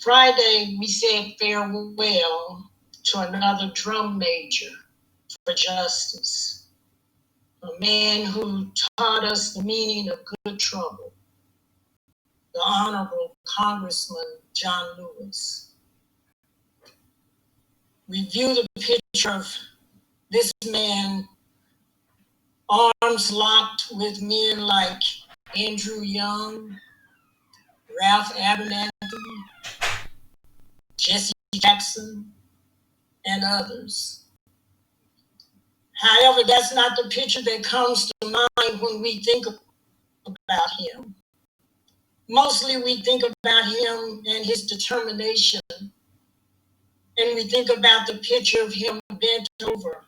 Friday, we said farewell to another drum major for justice, a man who taught us the meaning of good trouble, the Honorable Congressman John Lewis. We view the picture of this man, arms locked with men like Andrew Young, Ralph Abernathy, Jesse Jackson, and others. However, that's not the picture that comes to mind when we think about him. Mostly we think about him and his determination, and we think about the picture of him bent over,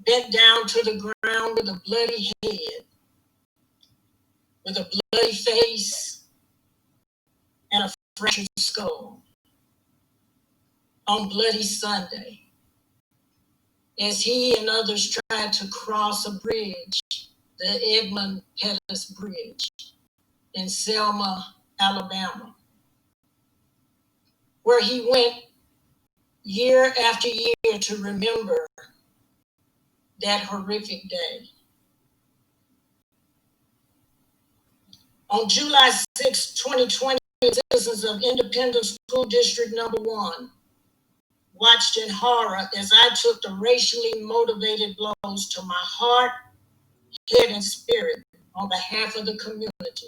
bent down to the ground with a bloody head, with a bloody face, and a fractured skull on Bloody Sunday, as he and others tried to cross a bridge, the Edmund Pettus Bridge in Selma, Alabama, where he went year after year to remember that horrific day. On July 6, 2020, citizens of Independence School District Number 1 watched in horror as I took the racially motivated blows to my heart, head, and spirit on behalf of the community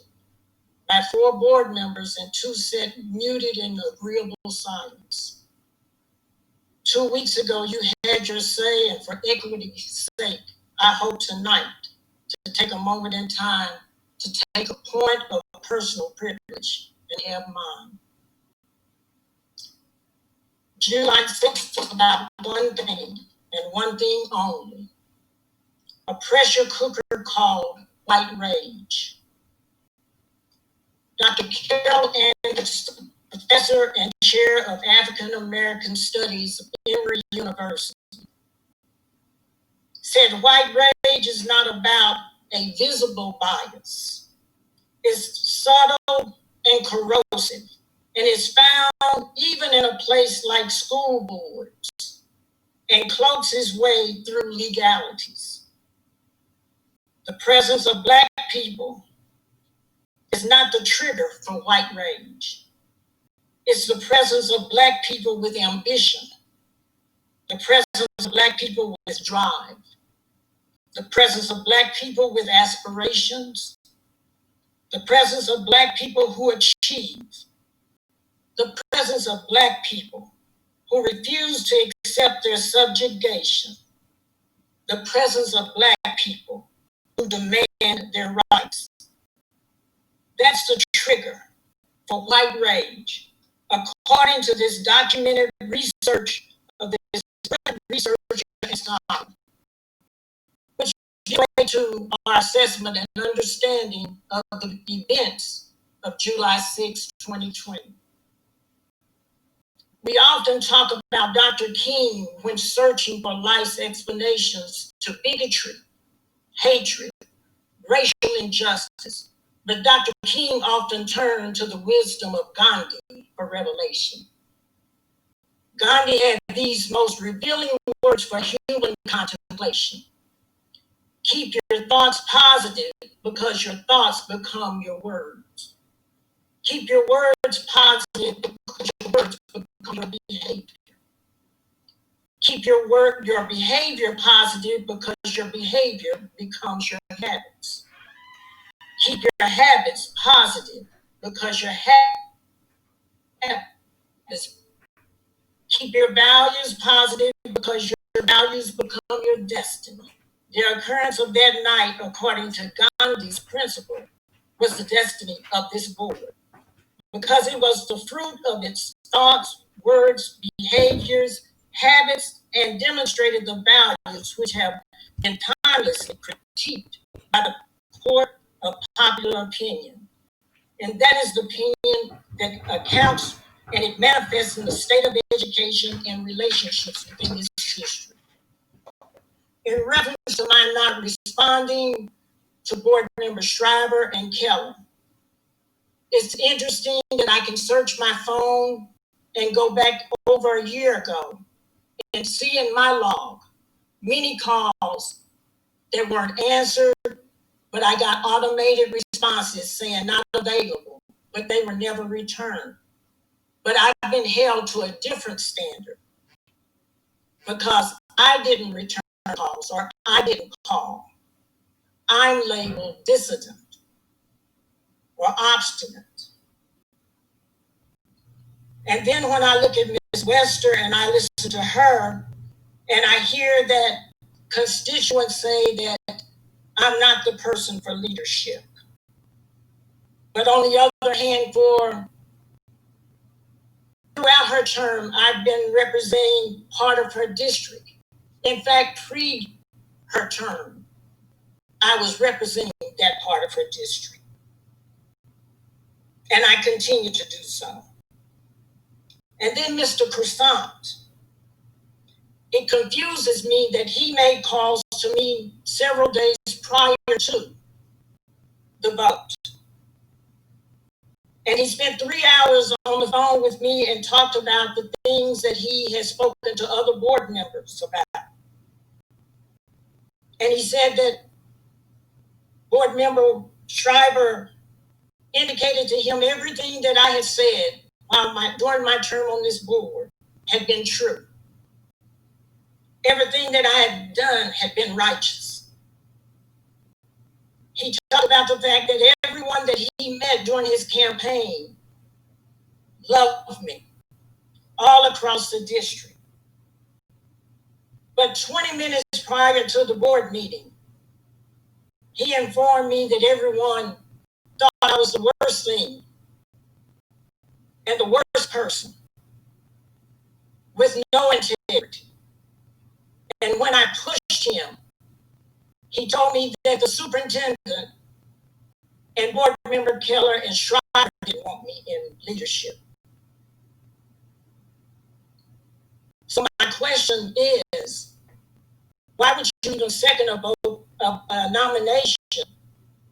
by 4 board members and 2 sat muted in agreeable silence. 2 weeks ago, you had your say, and for equity's sake, I hope tonight to take a moment in time to take a point of personal privilege and have mine. July 6th was about one thing and one thing only: a pressure cooker called white rage. Dr. Carol Anderson, professor and chair of African American Studies at Emory University, said white rage is not about a visible bias. It's subtle and corrosive, and is found even in a place like school boards, and cloaks its way through legalities. The presence of Black people is not the trigger for white rage. It's the presence of Black people with ambition, the presence of Black people with drive, the presence of Black people with aspirations, the presence of Black people who achieve, the presence of Black people who refuse to accept their subjugation, the presence of Black people who demand their rights. That's the trigger for white rage, according to this documented research of this research institute, which gives way to our assessment and understanding of the events of July 6, 2020. We often talk about Dr. King when searching for life's explanations to bigotry, hatred, racial injustice. But Dr. King often turned to the wisdom of Gandhi for revelation. Gandhi had these most revealing words for human contemplation: keep your thoughts positive because your thoughts become your words. Keep your words positive because your words become your behavior. Keep your behavior positive because your behavior becomes your habits. Keep your habits positive because your habits. Keep your values positive because your values become your destiny. The occurrence of that night, according to Gandhi's principle, was the destiny of this board, because it was the fruit of its thoughts, words, behaviors, habits, and demonstrated the values which have been timelessly critiqued by the court of popular opinion. And that is the opinion that accounts, and it manifests in the state of education and relationships within this district. In reference to my not responding to board members Schreiber and Keller, It's interesting that I can search my phone and go back over a year ago and see in my log many calls that weren't answered, but I got automated responses saying not available, but they were never returned. But I've been held to a different standard because I didn't return calls or I didn't call. I'm labeled dissident or obstinate. And then when I look at Ms. Wester and I listen to her and I hear that constituents say that I'm not the person for leadership. But on the other hand, throughout her term, I've been representing part of her district. In fact, pre her term, I was representing that part of her district. And I continue to do so. And then Mr. Croisant, it confuses me that he made calls to me several days prior to the vote. And he spent 3 hours on the phone with me and talked about the things that he has spoken to other board members about. And he said that board member Schreiber indicated to him everything that I had said during my term on this board had been true. Everything that I had done had been righteous. He talked about the fact that everyone that he met during his campaign loved me all across the district. But 20 minutes prior to the board meeting, he informed me that everyone thought I was the worst thing and the worst person with no integrity. And when I pushed him, he told me that the superintendent and board member Keller and Schreiber didn't want me in leadership. So my question is, why would you even second a nomination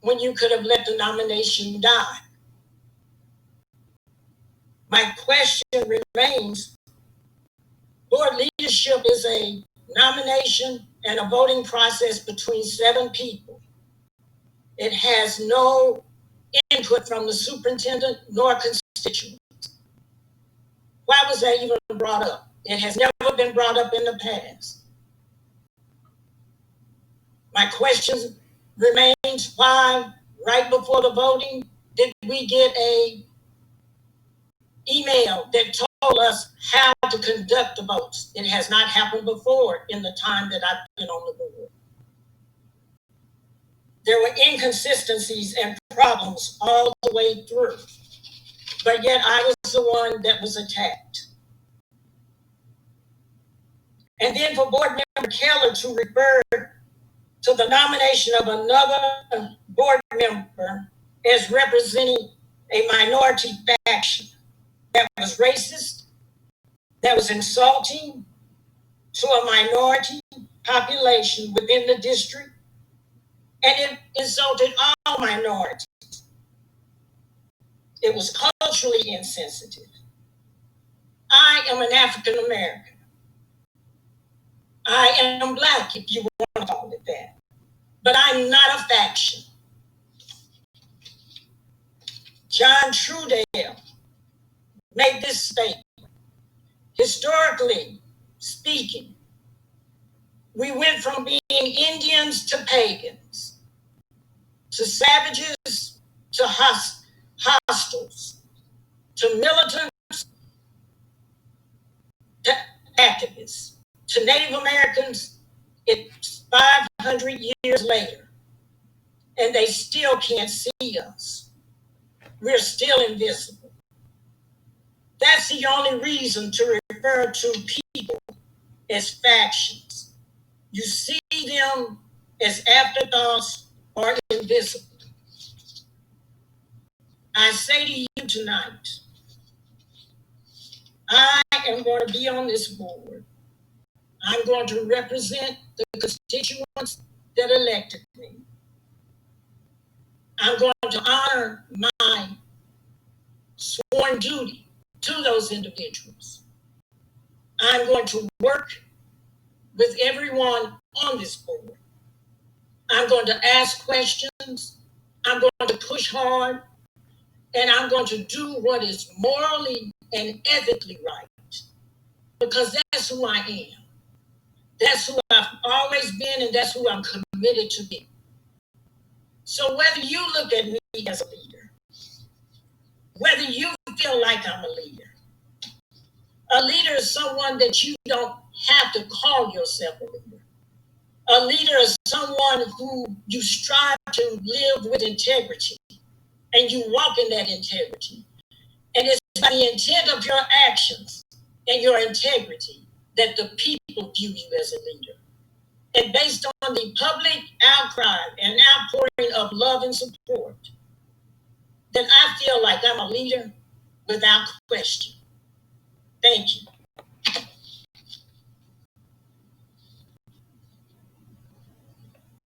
when you could have let the nomination die? My question remains, board leadership is a nomination and a voting process between 7 people. It has no input from the superintendent nor constituents. Why was that even brought up? It has never been brought up in the past. My question remains, why right before the voting did we get a email that told us how to conduct the votes? It has not happened before in the time that I've been on the board. There were inconsistencies and problems all the way through, but yet I was the one that was attacked. And then for board member Keller to refer to the nomination of another board member as representing a minority faction that was racist, that was insulting to a minority population within the district, and it insulted all minorities. It was culturally insensitive. I am an African American. I am Black, if you want to call it that. But I'm not a faction. John Trudell made this statement. Historically speaking, we went from being Indians to pagans, to savages to hostiles, to militants to activists, to Native Americans. It's 500 years later, and they still can't see us. We're still invisible. That's the only reason to refer to people as factions. You see them as afterthoughts or invisible. I say to you tonight, I am going to be on this board. I'm going to represent the constituents that elected me. I'm going to honor my sworn duty to those individuals. I'm going to work with everyone on this board. I'm going to ask questions. I'm going to push hard. And I'm going to do what is morally and ethically right. Because that's who I am. That's who I've always been, and that's who I'm committed to be. So whether you look at me as a leader, whether you feel like I'm a leader is someone that you don't have to call yourself a leader. A leader is someone who you strive to live with integrity, and you walk in that integrity. And it's by the intent of your actions and your integrity that the people view you as a leader. And based on the public outcry and outpouring of love and support, then I feel like I'm a leader without question. Thank you.